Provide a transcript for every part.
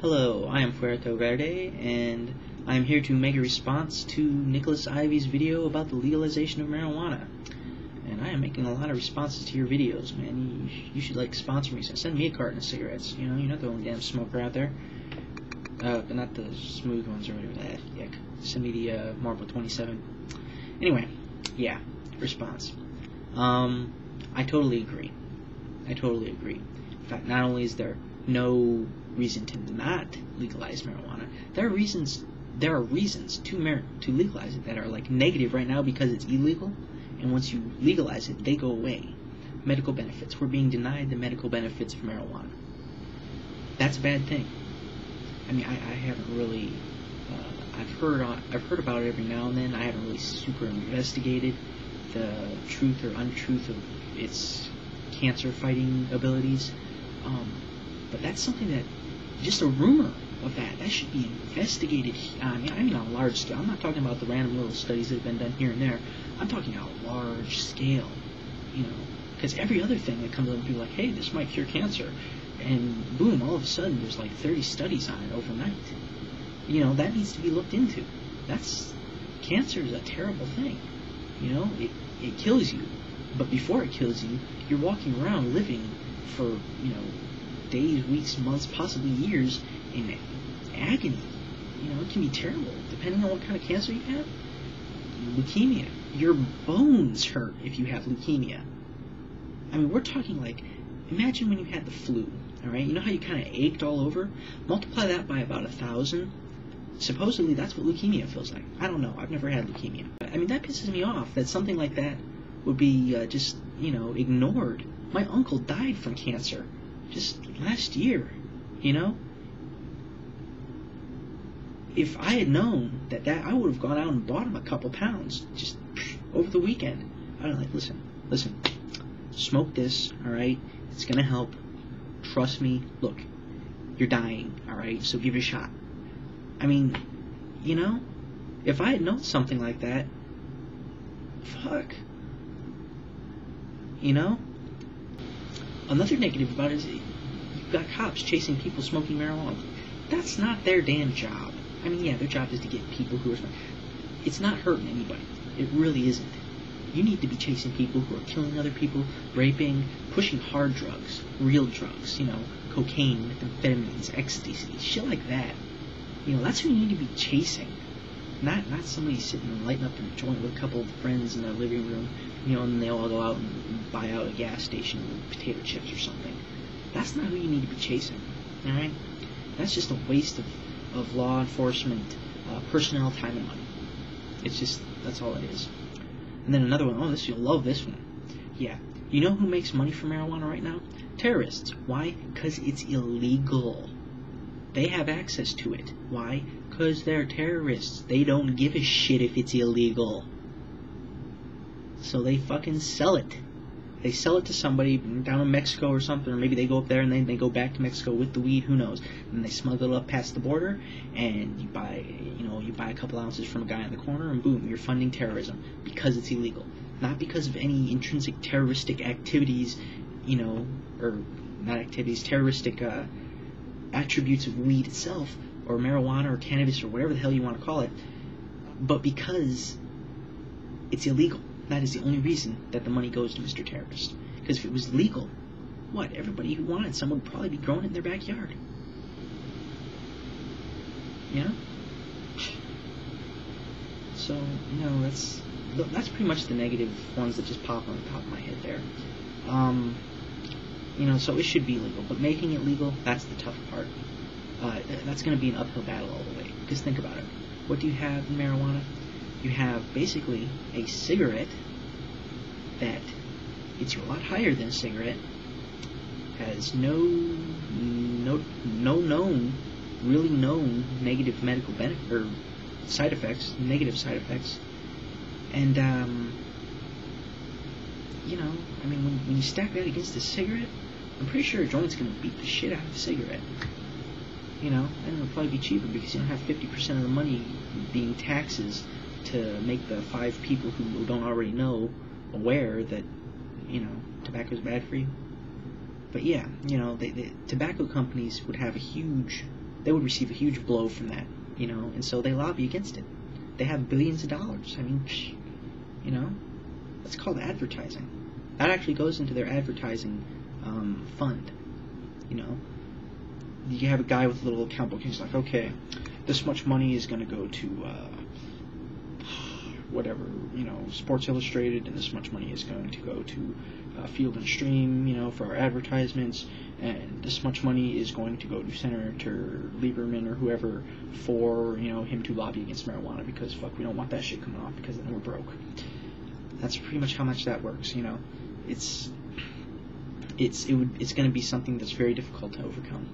Hello, I am FurettoVerde, and I am here to make a response to Nicolasivy's video about the legalization of marijuana. And I am making a lot of responses to your videos, man. You should, like, sponsor me. So send me a carton of cigarettes. You know, you're not the only damn smoker out there. Not the smooth ones or whatever that. Yuck. Send me the Marlboro 27. Anyway, yeah, response. I totally agree. In fact, not only is there no reason to not legalize marijuana, there are reasons to legalize it that are like negative right now because it's illegal, and once you legalize it, they go away. Medical benefits. We're being denied the medical benefits of marijuana. That's a bad thing. I mean, I haven't really. I've heard about it every now and then. I haven't really super investigated the truth or untruth of its cancer-fighting abilities. But that's something that, just a rumor of that should be investigated. I mean on a large scale. I'm not talking about the random little studies that have been done here and there. I'm talking on a large scale, you know, because every other thing that comes up and people are like, hey, this might cure cancer, and boom, all of a sudden there's like 30 studies on it overnight. You know, that needs to be looked into. Cancer is a terrible thing. You know, it kills you, but before it kills you, you're walking around living for, you know, days, weeks, months, possibly years in agony. You know, it can be terrible, depending on what kind of cancer you have. Leukemia. Your bones hurt if you have leukemia. I mean, we're talking like, imagine when you had the flu, alright? You know how you kind of ached all over? Multiply that by about 1,000. Supposedly, that's what leukemia feels like. I don't know. I've never had leukemia. I mean, that pisses me off, that something like that would be just, you know, ignored. My uncle died from cancer just last year, you know? If I had known that I would have gone out and bought him a couple pounds just over the weekend. I'd be like, listen, smoke this, alright? It's gonna help. Trust me. Look, you're dying, alright? So give it a shot. I mean, you know, if I had known something like that, fuck. You know? Another negative about it is you've got cops chasing people smoking marijuana. That's not their damn job. I mean, yeah, their job is to get people who are smoking. It's not hurting anybody. It really isn't. You need to be chasing people who are killing other people, raping, pushing hard drugs, real drugs, you know, cocaine, methamphetamines, ecstasy, shit like that. You know, that's who you need to be chasing. Not somebody sitting and lighting up a joint with a couple of friends in their living room, you know, and they all go out and buy out a gas station with potato chips or something. That's not who you need to be chasing, alright? That's just a waste of law enforcement, personnel, time, and money. It's just, that's all it is. And then another one, you'll love this one. Yeah, you know who makes money from marijuana right now? Terrorists. Why? Because it's illegal. They have access to it. Why? Because they're terrorists. They don't give a shit if it's illegal. So they fucking sell it. They sell it to somebody down in Mexico or something, or maybe they go up there and then they go back to Mexico with the weed, who knows. And they smuggle it up past the border, and you buy a couple ounces from a guy in the corner, and boom, you're funding terrorism because it's illegal. Not because of any intrinsic terroristic activities, you know, or not activities, terroristic attributes of weed itself, or marijuana, or cannabis, or whatever the hell you want to call it, but because it's illegal. That is the only reason that the money goes to Mr. Terrorist. Because if it was legal, what? Everybody who wanted some would probably be growing it in their backyard. You know? So, you know, that's pretty much the negative ones that just pop on the top of my head there. You know, so it should be legal, but making it legal, that's the tough part. That's going to be an uphill battle all the way. Because think about it. What do you have in marijuana? You have basically a cigarette that it's a lot higher than a cigarette, has no really known negative medical benefit or negative side effects, and you know, I mean, when you stack that against a cigarette, I'm pretty sure a joint's going to beat the shit out of a cigarette. You know, and it'll probably be cheaper because you don't have 50% of the money being taxes to make the 5 people who don't already know aware that, you know, tobacco is bad for you. But yeah, you know, the tobacco companies would have a huge they would receive a huge blow from that, you know, and so they lobby against it. They have billions of dollars. I mean, you know, that's called advertising. That actually goes into their advertising fund, you know. You have a guy with a little account book, he's like, okay, this much money is going to go to whatever, you know, Sports Illustrated, and this much money is going to go to Field and Stream, you know, for our advertisements, and this much money is going to go to Senator Lieberman or whoever for, you know, him to lobby against marijuana, because fuck, we don't want that shit coming off, because then we're broke. That's pretty much how much that works, you know. It's going to be something that's very difficult to overcome.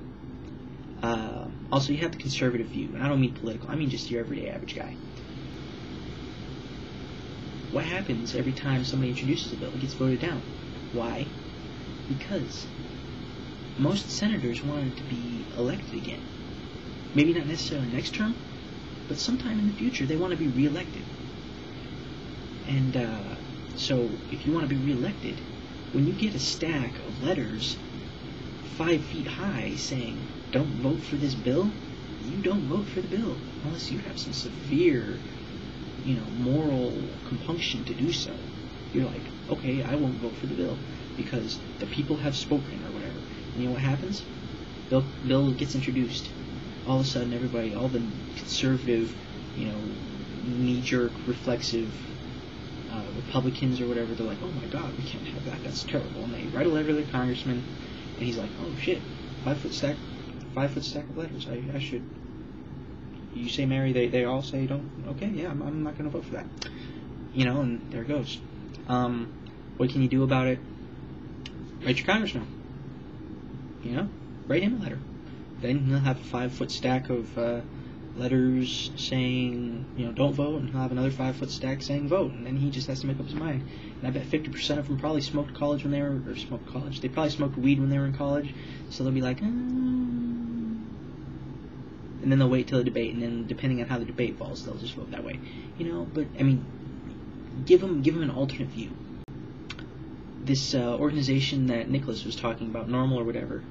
Also, you have the conservative view, and I don't mean political, I mean just your everyday average guy. What happens every time somebody introduces a bill? It gets voted down. Why? Because most senators wanted to be elected again. Maybe not necessarily next term, but sometime in the future they want to be re-elected. And so if you want to be re-elected, when you get a stack of letters 5 feet high saying, don't vote for this bill, you don't vote for the bill unless you have some severe, you know, moral compunction to do so. You're like, okay, I won't vote for the bill because the people have spoken or whatever. And you know what happens? Bill gets introduced. All of a sudden, everybody, all the conservative, you know, knee-jerk, reflexive Republicans or whatever, they're like, oh my God, we can't have that. That's terrible. And they write a letter to the congressman, and he's like, oh shit, 5 foot stack of letters. I should. You say Mary, they all say don't. Okay, yeah, I'm not going to vote for that. You know, and there it goes. What can you do about it? Write your congressman. You know, write him a letter. Then he'll have a 5 foot stack of letters saying, you know, don't vote, and he'll have another 5 foot stack saying vote, and then he just has to make up his mind. And I bet 50% of them probably smoked college when they were, or smoked college. They probably smoked weed when they were in college, so they'll be like, and then they'll wait till the debate, and then depending on how the debate falls, they'll just vote that way. You know, but I mean, give them an alternate view. This organization that Nicholas was talking about, Normal or whatever,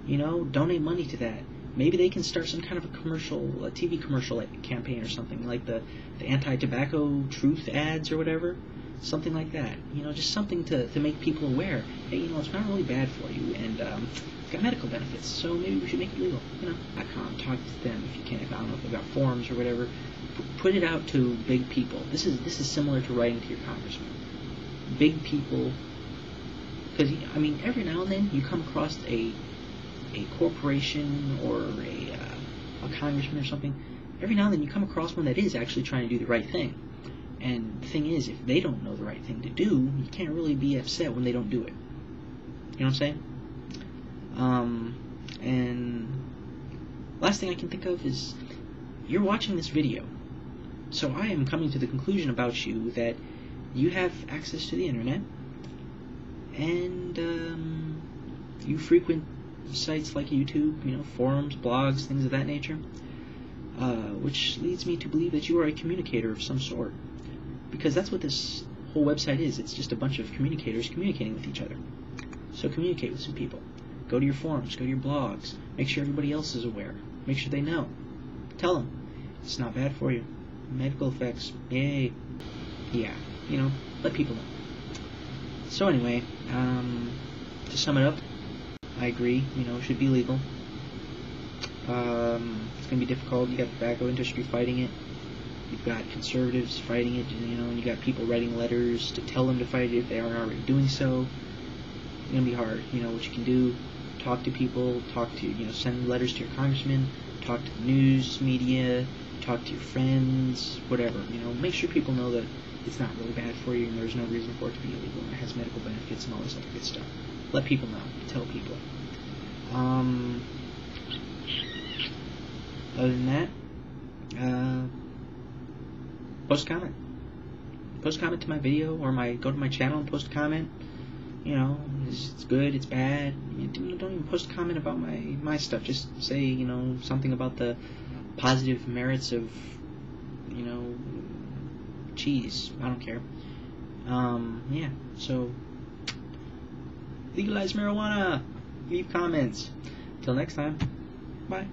you know, donate money to that. Maybe they can start some kind of a commercial, a TV commercial campaign or something, like the anti-tobacco truth ads or whatever, something like that. You know, just something to make people aware. Hey, you know, it's not really bad for you, and it's got medical benefits, so maybe we should make it legal. You know, talk to them if you can. If I don't know if they've got forums or whatever, put it out to big people. This is similar to writing to your congressman. Big people, because I mean, every now and then you come across a corporation or a congressman or something. Every now and then you come across one that is actually trying to do the right thing. And the thing is, if they don't know the right thing to do, you can't really be upset when they don't do it. You know what I'm saying? And last thing I can think of is, you're watching this video. So I am coming to the conclusion about you that you have access to the internet, and you frequent sites like YouTube, you know, forums, blogs, things of that nature, which leads me to believe that you are a communicator of some sort, because that's what this whole website is. It's just a bunch of communicators communicating with each other. So communicate with some people. Go to your forums, go to your blogs, make sure everybody else is aware, make sure they know. Tell them it's not bad for you. Medical effects, yay. Yeah, you know, let people know. So anyway, to sum it up, I agree, you know, it should be legal. It's going to be difficult. You got the tobacco industry fighting it. You've got conservatives fighting it, you know, and you got people writing letters to tell them to fight it if they aren't already doing so. It's going to be hard. You know, what you can do, talk to people, you know, send letters to your congressman, talk to the news media, talk to your friends, whatever. You know, make sure people know that it's not really bad for you and there's no reason for it to be illegal and it has medical benefits and all this other good stuff. Let people know. Tell people. Other than that, post a comment. Post a comment to my video, or go to my channel and post a comment. You know, it's good, it's bad. Don't even post a comment about my stuff. Just say, you know, something about the positive merits of, you know, cheese. I don't care. Yeah, so legalize marijuana. Leave comments. Till next time. Bye.